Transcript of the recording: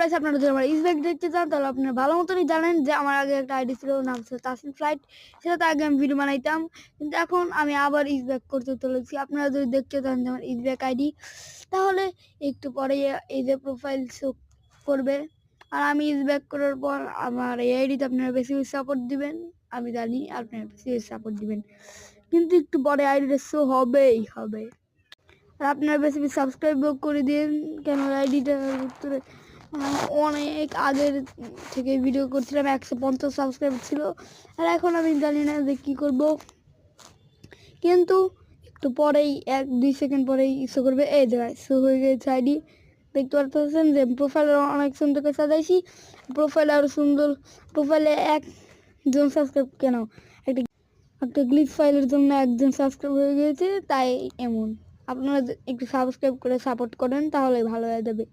Guys আপনারা যদি আমার ইসব্যাক দেখতে চান তাহলে আপনারা ভালো মতনই জানেন যে আমার আগে একটা আইডি ছিল, নাম ছিল তাসিন ফ্লাইট। সেটাতে আগে আমি ভিডিও বানাইতাম, কিন্তু এখন আমি আবার ইসব্যাক করতে চলেছি। আপনারা যদি দেখতে চান যে আমার ইসব্যাক আইডি, তাহলে একটু পরে এই যে প্রোফাইল শো করবে। আর আমি ইসব্যাক করার পর আমার এই আইডিতে আপনারা বেশি বেশি সাপোর্ট দিবেন। আমি জানি আপনারা বেশি বেশি সাপোর্ট দিবেন, কিন্তু একটু পরে আইডিটা শো হবেই হবে। আর আপনারা বেশি বেশি সাবস্ক্রাইবও করে দিন, কেন আইডিটার ভিতরে অনেক আগের থেকে ভিডিও করছিলাম, 150 সাবস্ক্রাইব ছিল। আর এখন আমি জানি না যে কী করব, কিন্তু একটু পরেই 1-2 সেকেন্ড পরেই শো করবে। এই জায়গায় শো হয়ে গেছে আইডি, দেখতে পাচ্ছেন যে প্রোফাইলে অনেক সুন্দর করে সাজাইছি। প্রোফাইলে আরও সুন্দর, প্রোফাইলে একজন সাবস্ক্রাইব কেন একটা গ্লিচ ফাইলের জন্য একজন সাবস্ক্রাইব হয়ে গেছে, তাই এমন। আপনারা একটু সাবস্ক্রাইব করে সাপোর্ট করেন, তাহলে ভালো হয়ে যাবে।